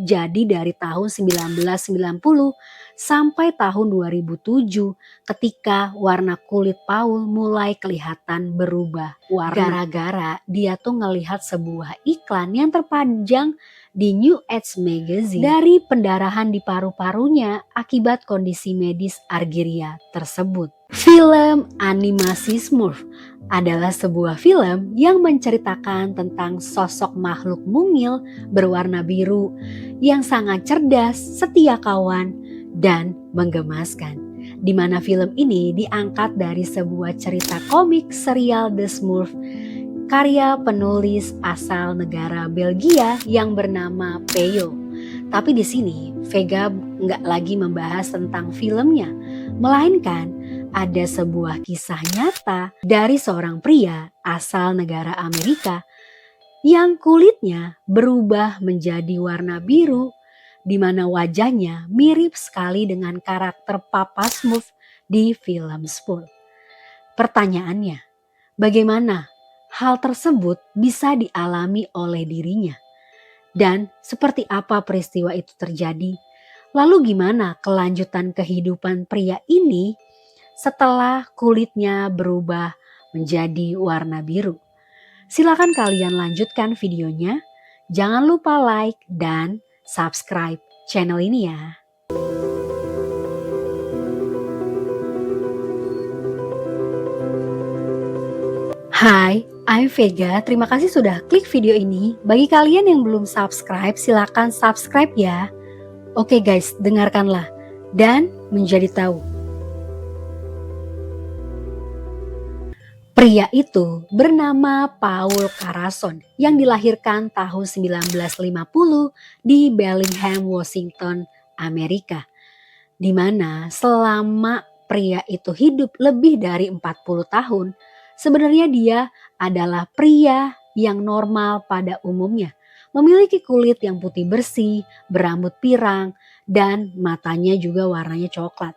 jadi dari tahun 1990 sampai tahun 2007 ketika warna kulit Paul mulai kelihatan berubah warna. Gara-gara dia tuh ngelihat sebuah iklan yang terpanjang di New Age Magazine dari pendarahan di paru-parunya akibat kondisi medis Argyria tersebut. Film animasi Smurf adalah sebuah film yang menceritakan tentang sosok makhluk mungil berwarna biru yang sangat cerdas, setia kawan, dan menggemaskan. Di mana film ini diangkat dari sebuah cerita komik serial The Smurf karya penulis asal negara Belgia yang bernama Peyo. Tapi di sini Vega nggak lagi membahas tentang filmnya, melainkan ada sebuah kisah nyata dari seorang pria asal negara Amerika yang kulitnya berubah menjadi warna biru, di mana wajahnya mirip sekali dengan karakter Papa Smurf di film Smurf. Pertanyaannya, bagaimana hal tersebut bisa dialami oleh dirinya? Dan seperti apa peristiwa itu terjadi? Lalu gimana kelanjutan kehidupan pria ini setelah kulitnya berubah menjadi warna biru? Silakan kalian lanjutkan videonya. Jangan lupa like dan subscribe channel ini ya. Hai, I'm Vega. Terima kasih sudah klik video ini. Bagi kalian yang belum subscribe, silakan subscribe ya. Oke guys, dengarkanlah dan menjadi tahu. Pria itu bernama Paul Carason yang dilahirkan tahun 1950 di Bellingham, Washington, Amerika. Di mana selama pria itu hidup lebih dari 40 tahun, sebenarnya dia adalah pria yang normal pada umumnya. Memiliki kulit yang putih bersih, berambut pirang, dan matanya juga warnanya coklat.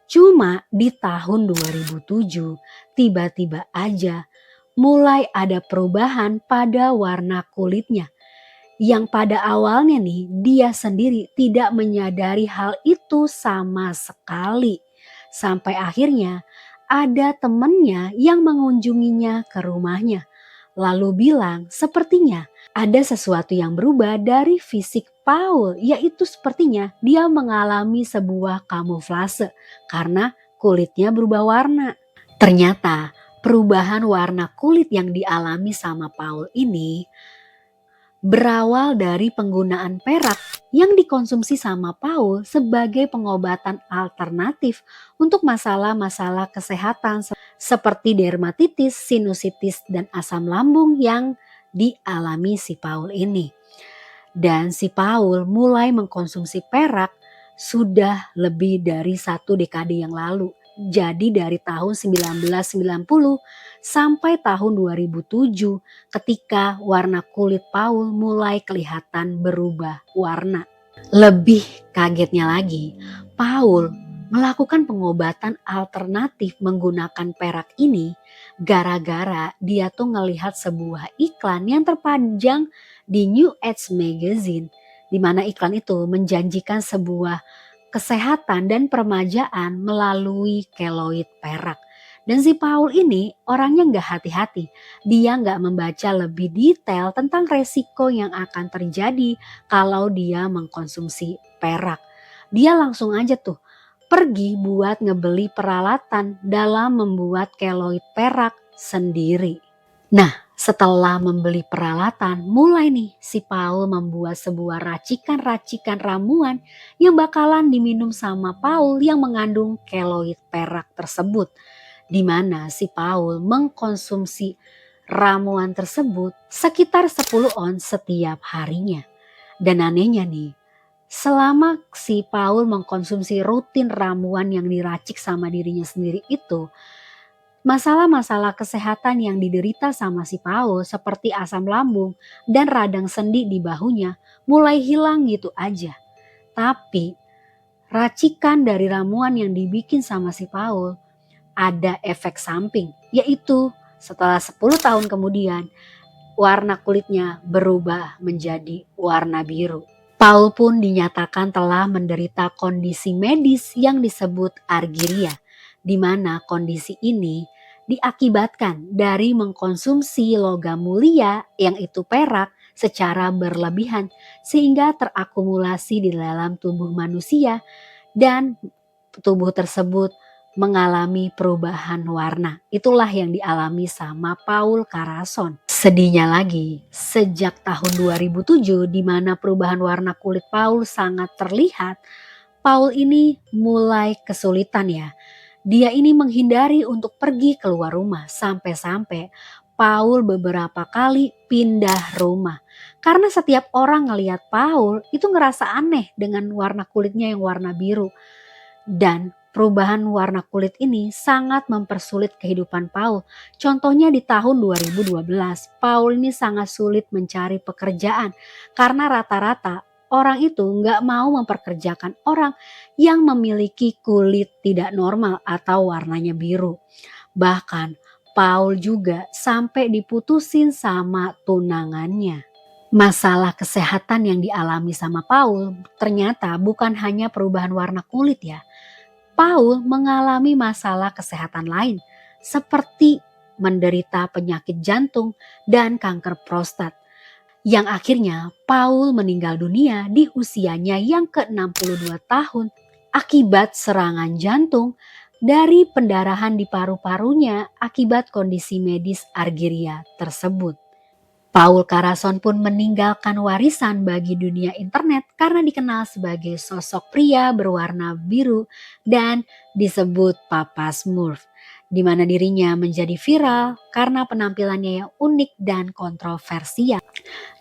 Cuma di tahun 2007 tiba-tiba aja mulai ada perubahan pada warna kulitnya. Yang pada awalnya nih dia sendiri tidak menyadari hal itu sama sekali. Sampai akhirnya ada temannya yang mengunjunginya ke rumahnya. Lalu bilang sepertinya ada sesuatu yang berubah dari fisik Paul, yaitu sepertinya dia mengalami sebuah kamuflase karena kulitnya berubah warna. Ternyata perubahan warna kulit yang dialami sama Paul ini berawal dari penggunaan perak yang dikonsumsi sama Paul sebagai pengobatan alternatif untuk masalah-masalah kesehatan seperti dermatitis, sinusitis, dan asam lambung yang dialami si Paul ini. Dan si Paul mulai mengkonsumsi perak sudah lebih dari 1 dekade yang lalu. Jadi dari tahun 1990 sampai tahun 2007 ketika warna kulit Paul mulai kelihatan berubah warna. Lebih kagetnya lagi, Paul melakukan pengobatan alternatif menggunakan perak ini gara-gara dia tuh ngelihat sebuah iklan yang terpanjang di New Age Magazine, di mana iklan itu menjanjikan sebuah kesehatan dan peremajaan melalui keloid perak. Dan si Paul ini orangnya nggak hati-hati. Dia nggak membaca lebih detail tentang resiko yang akan terjadi kalau dia mengkonsumsi perak. Dia langsung aja tuh pergi buat ngebeli peralatan dalam membuat keloid perak sendiri. Nah, setelah membeli peralatan, mulai nih si Paul membuat sebuah racikan-racikan ramuan yang bakalan diminum sama Paul yang mengandung keloid perak tersebut. Di mana si Paul mengkonsumsi ramuan tersebut sekitar 10 ons setiap harinya. Dan anehnya nih, selama si Paul mengkonsumsi rutin ramuan yang diracik sama dirinya sendiri itu, masalah-masalah kesehatan yang diderita sama si Paul seperti asam lambung dan radang sendi di bahunya mulai hilang gitu aja. Tapi racikan dari ramuan yang dibikin sama si Paul ada efek samping, yaitu setelah 10 tahun kemudian warna kulitnya berubah menjadi warna biru. Paul pun dinyatakan telah menderita kondisi medis yang disebut argyria, di mana kondisi ini diakibatkan dari mengkonsumsi logam mulia yang itu perak secara berlebihan sehingga terakumulasi di dalam tubuh manusia dan tubuh tersebut mengalami perubahan warna. Itulah yang dialami sama Paul Carason. Sedihnya lagi, sejak tahun 2007 di mana perubahan warna kulit Paul sangat terlihat, Paul ini mulai kesulitan ya. Dia ini menghindari untuk pergi keluar rumah sampai-sampai Paul beberapa kali pindah rumah. Karena setiap orang ngelihat Paul itu ngerasa aneh dengan warna kulitnya yang warna biru. Dan perubahan warna kulit ini sangat mempersulit kehidupan Paul. Contohnya di tahun 2012, Paul ini sangat sulit mencari pekerjaan karena rata-rata orang itu nggak mau memperkerjakan orang yang memiliki kulit tidak normal atau warnanya biru. Bahkan Paul juga sampai diputusin sama tunangannya. Masalah kesehatan yang dialami sama Paul ternyata bukan hanya perubahan warna kulit ya. Paul mengalami masalah kesehatan lain seperti menderita penyakit jantung dan kanker prostat yang akhirnya Paul meninggal dunia di usianya yang ke-62 tahun akibat serangan jantung dari pendarahan di paru-parunya akibat kondisi medis argyria tersebut. Paul Carason pun meninggalkan warisan bagi dunia internet karena dikenal sebagai sosok pria berwarna biru dan disebut Papa Smurf, di mana dirinya menjadi viral karena penampilannya yang unik dan kontroversial.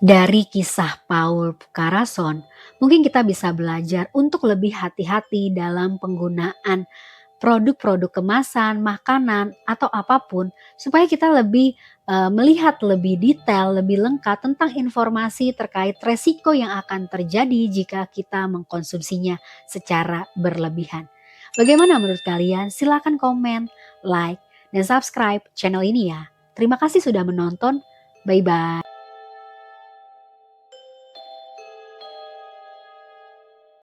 Dari kisah Paul Carason, mungkin kita bisa belajar untuk lebih hati-hati dalam penggunaan produk-produk kemasan, makanan, atau apapun supaya kita lebih melihat lebih detail, lebih lengkap tentang informasi terkait resiko yang akan terjadi jika kita mengkonsumsinya secara berlebihan. Bagaimana menurut kalian? Silakan komen, like, dan subscribe channel ini ya. Terima kasih sudah menonton. Bye-bye.